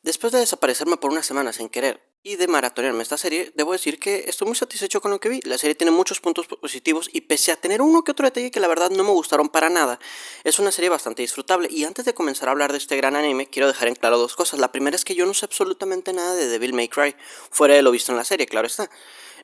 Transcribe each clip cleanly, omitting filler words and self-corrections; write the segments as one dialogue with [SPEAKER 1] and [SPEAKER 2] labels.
[SPEAKER 1] Después de desaparecerme por una semana sin querer y de maratonearme esta serie, debo decir que estoy muy satisfecho con lo que vi. La serie tiene muchos puntos positivos y pese a tener uno que otro detalle que la verdad no me gustaron para nada, es una serie bastante disfrutable. Y antes de comenzar a hablar de este gran anime, quiero dejar en claro dos cosas. La primera es que yo no sé absolutamente nada de Devil May Cry, fuera de lo visto en la serie, claro está.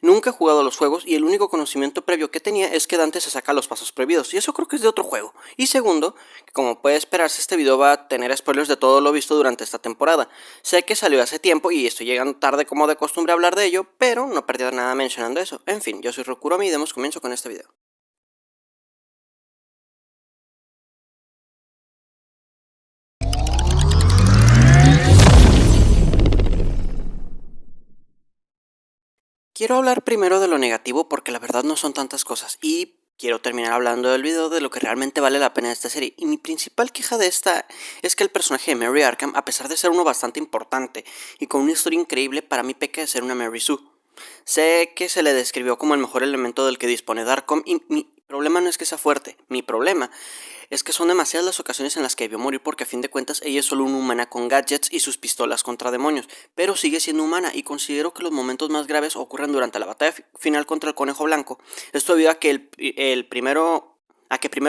[SPEAKER 1] Nunca he jugado a los juegos y el único conocimiento previo que tenía es que Dante se saca los pasos prohibidos, y eso creo que es de otro juego. Y segundo, que como puede esperarse, este video va a tener spoilers de todo lo visto durante esta temporada. Sé que salió hace tiempo y estoy llegando tarde como de costumbre a hablar de ello, pero no perdí nada mencionando eso. En fin, yo soy Rokuromi y demos comienzo con este video. Quiero hablar primero de lo negativo porque la verdad no son tantas cosas y quiero terminar hablando del video de lo que realmente vale la pena de esta serie. Y mi principal queja de esta es que el personaje de Mary Arkham, a pesar de ser uno bastante importante y con una historia increíble, para mí peca de ser una Mary Sue. Sé que se le describió como el mejor elemento del que dispone Darkcom y mi problema no es que sea fuerte, mi problema es que son demasiadas las ocasiones en las que debió morir porque a fin de cuentas ella es solo una humana con gadgets y sus pistolas contra demonios, pero sigue siendo humana y considero que los momentos más graves ocurren durante la batalla final contra el Conejo Blanco. Esto debido a que primero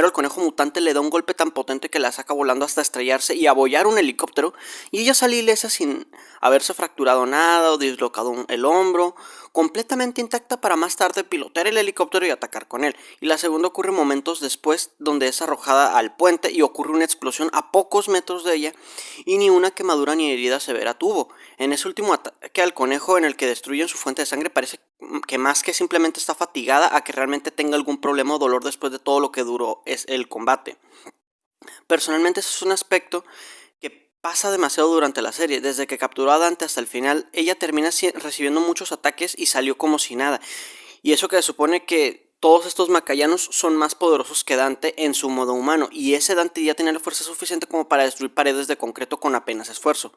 [SPEAKER 1] el conejo mutante le da un golpe tan potente que la saca volando hasta estrellarse y abollar un helicóptero, y ella sale ilesa sin haberse fracturado nada o dislocado el hombro, completamente intacta para más tarde pilotear el helicóptero y atacar con él. Y la segunda ocurre momentos después, donde es arrojada al puente y ocurre una explosión a pocos metros de ella y ni una quemadura ni herida severa tuvo. En ese último ataque al conejo en el que destruyen su fuente de sangre, parece que más que simplemente está fatigada a que realmente tenga algún problema o dolor después de todo lo que duró es el combate. Personalmente ese es un aspecto que pasa demasiado durante la serie. Desde que capturó a Dante hasta el final, ella termina recibiendo muchos ataques y salió como si nada. Y eso que se supone que todos estos macayanos son más poderosos que Dante en su modo humano, y ese Dante ya tiene la fuerza suficiente como para destruir paredes de concreto con apenas esfuerzo.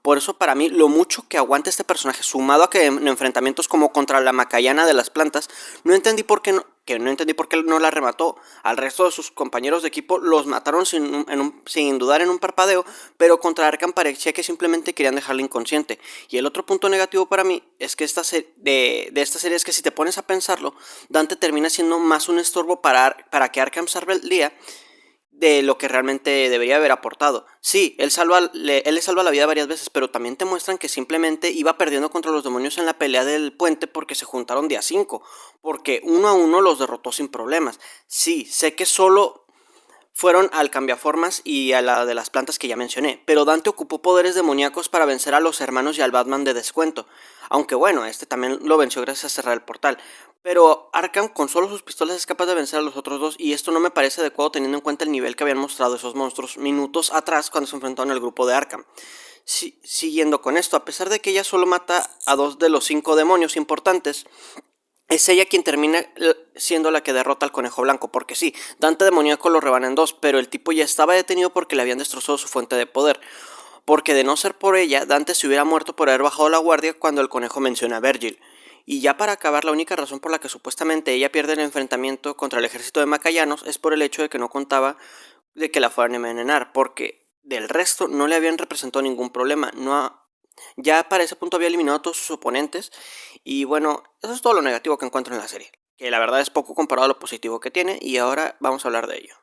[SPEAKER 1] Por eso para mí lo mucho que aguanta este personaje, sumado a que en enfrentamientos como contra la macayana de las plantas, no entendí por qué no la remató. Al resto de sus compañeros de equipo los mataron sin dudar en un parpadeo, pero contra Arkham parecía que simplemente querían dejarla inconsciente. Y el otro punto negativo para mí es que de esta serie es que si te pones a pensarlo, Dante termina siendo más un estorbo para que Arkham salve el día de lo que realmente debería haber aportado. Sí, él le salva la vida varias veces, pero también te muestran que simplemente iba perdiendo contra los demonios en la pelea del puente porque se juntaron día 5, porque uno a uno los derrotó sin problemas. Sí, sé que solo fueron al cambiaformas y a la de las plantas que ya mencioné, pero Dante ocupó poderes demoníacos para vencer a los hermanos y al Batman de descuento, aunque bueno, este también lo venció gracias a cerrar el portal. Pero Arkham con solo sus pistolas es capaz de vencer a los otros dos, y esto no me parece adecuado teniendo en cuenta el nivel que habían mostrado esos monstruos minutos atrás cuando se enfrentaron al grupo de Arkham. Siguiendo con esto, a pesar de que ella solo mata a 2 de los 5 demonios importantes, es ella quien termina siendo la que derrota al Conejo Blanco, porque sí, Dante demoníaco lo rebana en dos, pero el tipo ya estaba detenido porque le habían destrozado su fuente de poder. Porque de no ser por ella, Dante se hubiera muerto por haber bajado la guardia cuando el conejo menciona a Virgil. Y ya para acabar, la única razón por la que supuestamente ella pierde el enfrentamiento contra el ejército de macayanos es por el hecho de que no contaba de que la fueran a envenenar, porque del resto no le habían representado ningún problema. Ya para ese punto había eliminado a todos sus oponentes, y bueno, eso es todo lo negativo que encuentro en la serie, que la verdad es poco comparado a lo positivo que tiene, y ahora vamos a hablar de ello.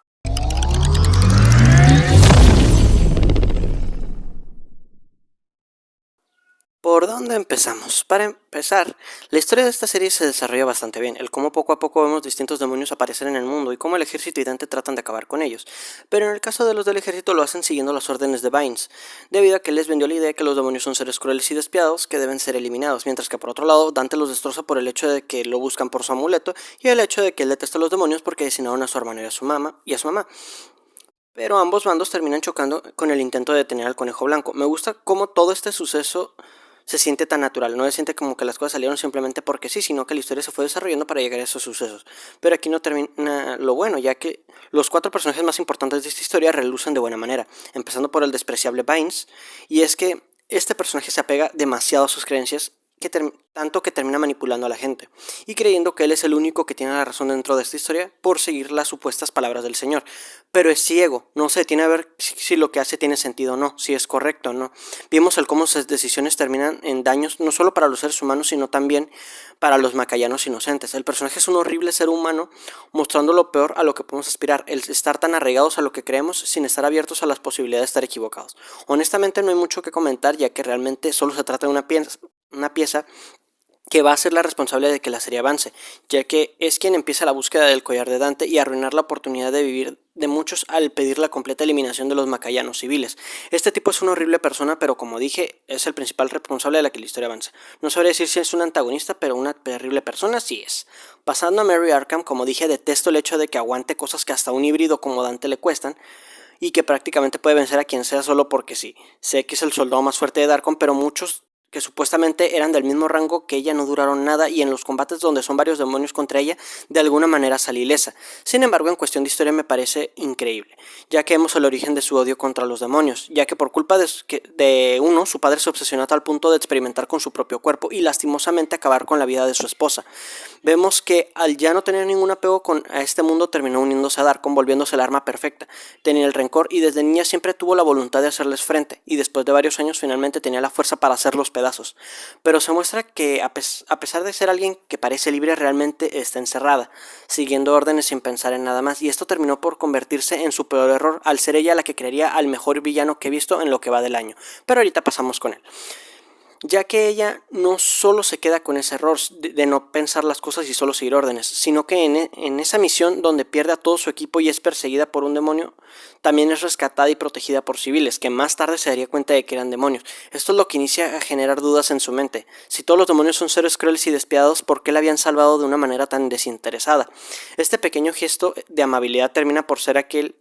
[SPEAKER 1] ¿Por dónde empezamos? Para empezar, la historia de esta serie se desarrolla bastante bien, el cómo poco a poco vemos distintos demonios aparecer en el mundo y cómo el ejército y Dante tratan de acabar con ellos. Pero en el caso de los del ejército lo hacen siguiendo las órdenes de Bynes, debido a que él les vendió la idea de que los demonios son seres crueles y despiadados que deben ser eliminados, mientras que por otro lado Dante los destroza por el hecho de que lo buscan por su amuleto y el hecho de que él detesta a los demonios porque asesinaron a su hermano y a su mamá. Pero ambos bandos terminan chocando con el intento de detener al Conejo Blanco. Me gusta cómo todo este suceso se siente tan natural, no se siente como que las cosas salieron simplemente porque sí, sino que la historia se fue desarrollando para llegar a esos sucesos. Pero aquí no termina lo bueno, ya que los 4 personajes más importantes de esta historia relucen de buena manera, empezando por el despreciable Bynes, y es que este personaje se apega demasiado a sus creencias tanto que termina manipulando a la gente y creyendo que él es el único que tiene la razón dentro de esta historia por seguir las supuestas palabras del Señor. Pero es ciego, no se detiene a ver si lo que hace tiene sentido o no, si es correcto o no. Vimos el cómo sus decisiones terminan en daños no solo para los seres humanos, sino también para los macayanos inocentes. El personaje es un horrible ser humano, mostrando lo peor a lo que podemos aspirar, el estar tan arraigados a lo que creemos sin estar abiertos a las posibilidades de estar equivocados. Honestamente no hay mucho que comentar, ya que realmente solo se trata de una pieza que va a ser la responsable de que la serie avance, ya que es quien empieza la búsqueda del collar de Dante y arruinar la oportunidad de vivir de muchos al pedir la completa eliminación de los macayanos civiles. Este tipo es una horrible persona, pero como dije, es el principal responsable de la que la historia avance. No sabría decir si es un antagonista, pero una terrible persona sí es. Pasando a Mary Arkham, como dije, detesto el hecho de que aguante cosas que hasta un híbrido como Dante le cuestan, y que prácticamente puede vencer a quien sea solo porque sí. Sé que es el soldado más fuerte de Darkon, pero muchos que supuestamente eran del mismo rango que ella no duraron nada, y en los combates donde son varios demonios contra ella, de alguna manera sale ilesa. Sin embargo, en cuestión de historia me parece increíble, ya que vemos el origen de su odio contra los demonios, ya que por culpa de uno, su padre se obsesionó a tal punto de experimentar con su propio cuerpo y lastimosamente acabar con la vida de su esposa. Vemos que al ya no tener ningún apego a este mundo, terminó uniéndose a Darkon, volviéndose el arma perfecta. Tenía el rencor y desde niña siempre tuvo la voluntad de hacerles frente, y después de varios años finalmente tenía la fuerza para hacerlos pedazos. Pero se muestra que a pesar de ser alguien que parece libre, realmente está encerrada, siguiendo órdenes sin pensar en nada más, y esto terminó por convertirse en su peor error, al ser ella la que creería al mejor villano que he visto en lo que va del año. Pero ahorita pasamos con él, ya que ella no solo se queda con ese error de no pensar las cosas y solo seguir órdenes, sino que en esa misión donde pierde a todo su equipo y es perseguida por un demonio, también es rescatada y protegida por civiles, que más tarde se daría cuenta de que eran demonios. Esto es lo que inicia a generar dudas en su mente. Si todos los demonios son seres crueles y despiadados, ¿por qué la habían salvado de una manera tan desinteresada? Este pequeño gesto de amabilidad termina por ser aquel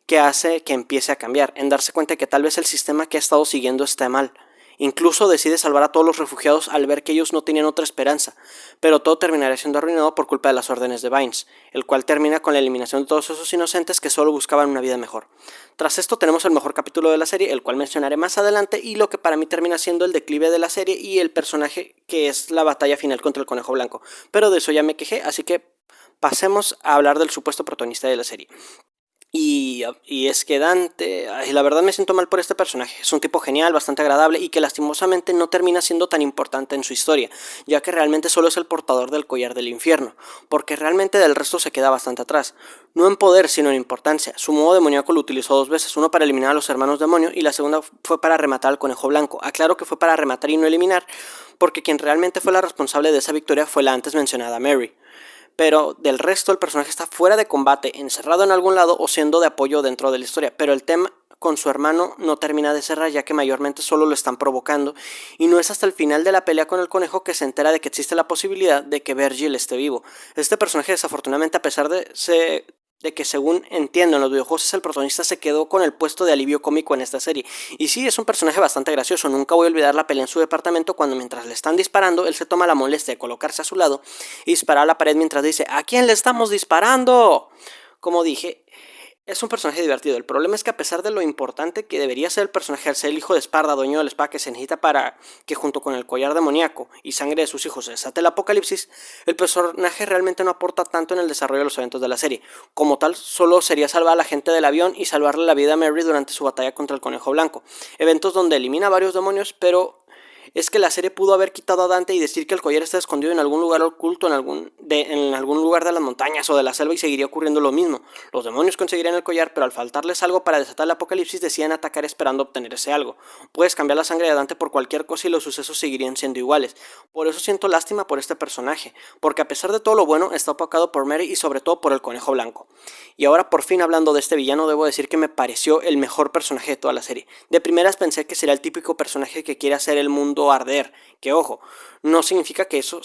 [SPEAKER 1] que hace que empiece a cambiar, en darse cuenta de que tal vez el sistema que ha estado siguiendo está mal. Incluso decide salvar a todos los refugiados al ver que ellos no tenían otra esperanza, pero todo terminaría siendo arruinado por culpa de las órdenes de Bynes, el cual termina con la eliminación de todos esos inocentes que solo buscaban una vida mejor. Tras esto tenemos el mejor capítulo de la serie, el cual mencionaré más adelante, y lo que para mí termina siendo el declive de la serie y el personaje que es la batalla final contra el Conejo Blanco. Pero de eso ya me quejé, así que pasemos a hablar del supuesto protagonista de la serie. Y es que Dante, la verdad me siento mal por este personaje. Es un tipo genial, bastante agradable y que lastimosamente no termina siendo tan importante en su historia, ya que realmente solo es el portador del collar del infierno, porque realmente del resto se queda bastante atrás. No en poder, sino en importancia. Su modo demoníaco lo utilizó dos veces, uno para eliminar a los hermanos demonio y la segunda fue para rematar al Conejo Blanco. Aclaro que fue para rematar y no eliminar, porque quien realmente fue la responsable de esa victoria fue la antes mencionada Mary. Pero del resto el personaje está fuera de combate, encerrado en algún lado o siendo de apoyo dentro de la historia, pero el tema con su hermano no termina de cerrar, ya que mayormente solo lo están provocando, y no es hasta el final de la pelea con el conejo que se entera de que existe la posibilidad de que Virgil esté vivo. Este personaje, desafortunadamente, a pesar de que, según entiendo en los videojuegos es el protagonista, se quedó con el puesto de alivio cómico en esta serie. Y sí, es un personaje bastante gracioso. Nunca voy a olvidar la pelea en su departamento cuando, mientras le están disparando, él se toma la molestia de colocarse a su lado y disparar a la pared mientras dice: ¿a quién le estamos disparando? Como dije, es un personaje divertido. El problema es que, a pesar de lo importante que debería ser el personaje al ser el hijo de Esparda, dueño de la espada que se necesita para que, junto con el collar demoníaco y sangre de sus hijos, se desate el apocalipsis, el personaje realmente no aporta tanto en el desarrollo de los eventos de la serie. Como tal, solo sería salvar a la gente del avión y salvarle la vida a Mary durante su batalla contra el Conejo Blanco. Eventos donde elimina a varios demonios, pero es que la serie pudo haber quitado a Dante y decir que el collar está escondido en algún lugar oculto, en algún lugar de las montañas o de la selva, y seguiría ocurriendo lo mismo. Los demonios conseguirían el collar, pero al faltarles algo para desatar el apocalipsis, decían atacar esperando obtener ese algo. Puedes cambiar la sangre de Dante por cualquier cosa y los sucesos seguirían siendo iguales. Por eso siento lástima por este personaje, porque a pesar de todo lo bueno, está opacado por Mary y sobre todo por el Conejo Blanco. Y ahora, por fin, hablando de este villano, debo decir que me pareció el mejor personaje de toda la serie. De primeras pensé que sería el típico personaje que quiere hacer el mundo arder, que ojo, no significa que eso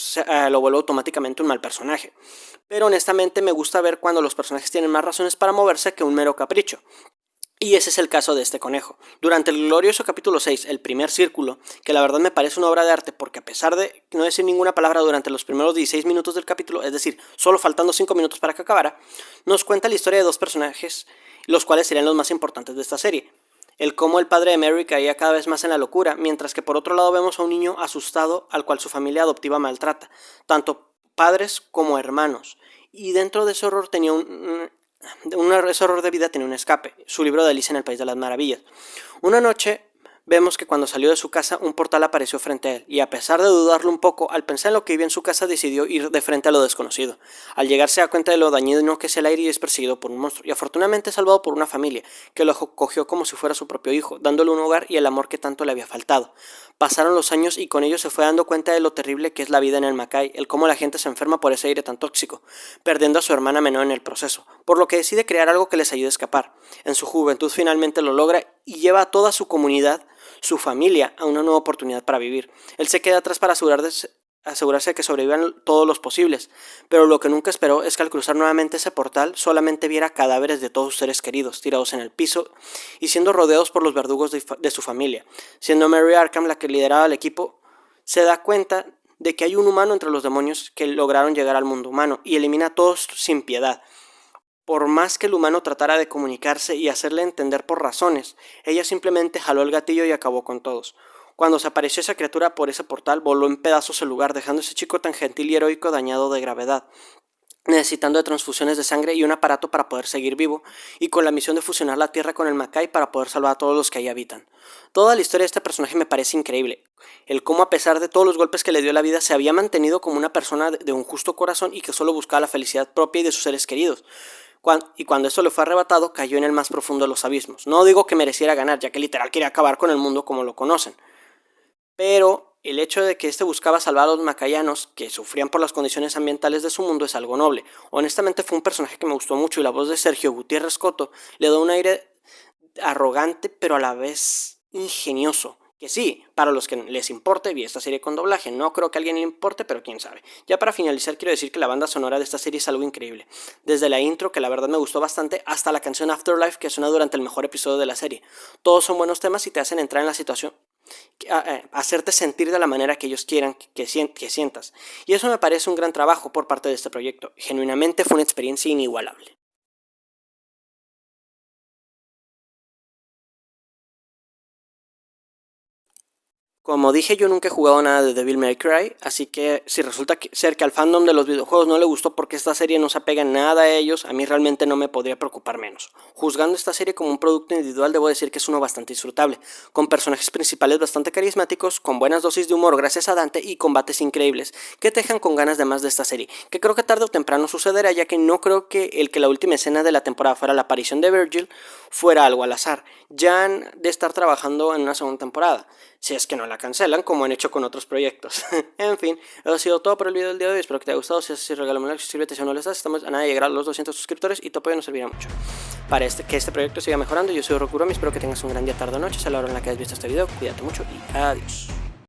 [SPEAKER 1] lo vuelva automáticamente un mal personaje, pero honestamente me gusta ver cuando los personajes tienen más razones para moverse que un mero capricho. Y ese es el caso de este conejo. Durante el glorioso capítulo 6, el primer círculo, que la verdad me parece una obra de arte porque, a pesar de no decir ninguna palabra durante los primeros 16 minutos del capítulo, es decir, solo faltando 5 minutos para que acabara, nos cuenta la historia de dos personajes, los cuales serían los más importantes de esta serie. el cómo el padre de Mary caía cada vez más en la locura, mientras que por otro lado vemos a un niño asustado al cual su familia adoptiva maltrata, tanto padres como hermanos. Y dentro de ese horror ese horror de vida tenía un escape, su libro de Alicia en el País de las Maravillas. Una noche vemos que cuando salió de su casa un portal apareció frente a él, y a pesar de dudarlo un poco, al pensar en lo que vivía en su casa decidió ir de frente a lo desconocido. Al llegar se da cuenta de lo dañino que es el aire y es perseguido por un monstruo, y afortunadamente es salvado por una familia, que lo cogió como si fuera su propio hijo, dándole un hogar y el amor que tanto le había faltado. Pasaron los años y con ello se fue dando cuenta de lo terrible que es la vida en el Mackay, el cómo la gente se enferma por ese aire tan tóxico, perdiendo a su hermana menor en el proceso, por lo que decide crear algo que les ayude a escapar. En su juventud finalmente lo logra y lleva a toda su comunidad, su familia, a una nueva oportunidad para vivir. Él se queda atrás para asegurarse de que sobrevivan todos los posibles, pero lo que nunca esperó es que al cruzar nuevamente ese portal solamente viera cadáveres de todos sus seres queridos tirados en el piso y siendo rodeados por los verdugos de su familia. Siendo Mary Arkham la que lideraba el equipo, se da cuenta de que hay un humano entre los demonios que lograron llegar al mundo humano y elimina a todos sin piedad. Por más que el humano tratara de comunicarse y hacerle entender por razones, ella simplemente jaló el gatillo y acabó con todos. Cuando se apareció esa criatura por ese portal, voló en pedazos el lugar, dejando a ese chico tan gentil y heroico dañado de gravedad, necesitando de transfusiones de sangre y un aparato para poder seguir vivo, y con la misión de fusionar la Tierra con el Mackay para poder salvar a todos los que ahí habitan. Toda la historia de este personaje me parece increíble, el cómo a pesar de todos los golpes que le dio la vida se había mantenido como una persona de un justo corazón y que solo buscaba la felicidad propia y de sus seres queridos. Y cuando eso le fue arrebatado, cayó en el más profundo de los abismos. No digo que mereciera ganar, ya que literal quería acabar con el mundo como lo conocen. Pero el hecho de que este buscaba salvar a los macayanos, que sufrían por las condiciones ambientales de su mundo, es algo noble. Honestamente fue un personaje que me gustó mucho y la voz de Sergio Gutiérrez Coto le da un aire arrogante, pero a la vez ingenioso. Que sí, para los que les importe, vi esta serie con doblaje. No creo que a alguien le importe, pero quién sabe. Ya para finalizar, quiero decir que la banda sonora de esta serie es algo increíble. Desde la intro, que la verdad me gustó bastante, hasta la canción Afterlife, que suena durante el mejor episodio de la serie. Todos son buenos temas y te hacen entrar en la situación, hacerte sentir de la manera que ellos quieran que sientas. Y eso me parece un gran trabajo por parte de este proyecto. Genuinamente fue una experiencia inigualable. Como dije, yo nunca he jugado nada de Devil May Cry, así que si resulta ser que al fandom de los videojuegos no le gustó porque esta serie no se apega en nada a ellos, a mí realmente no me podría preocupar menos. Juzgando esta serie como un producto individual, debo decir que es uno bastante disfrutable, con personajes principales bastante carismáticos, con buenas dosis de humor gracias a Dante y combates increíbles que te dejan con ganas de más de esta serie, que creo que tarde o temprano sucederá, ya que no creo que la última escena de la temporada fuera la aparición de Virgil fuera algo al azar. Ya han de estar trabajando en una segunda temporada, si es que no la cancelan como han hecho con otros proyectos. En fin, eso ha sido todo por el video del día de hoy, espero que te haya gustado. Si es así, regálame un like, suscríbete si no lo estás, estamos a nada de llegar a los 200 suscriptores y tu apoyo nos servirá mucho para que este proyecto siga mejorando. Yo soy Rokurami, espero que tengas un gran día, tarde o noche, a la hora en la que hayas visto este video, cuídate mucho y adiós.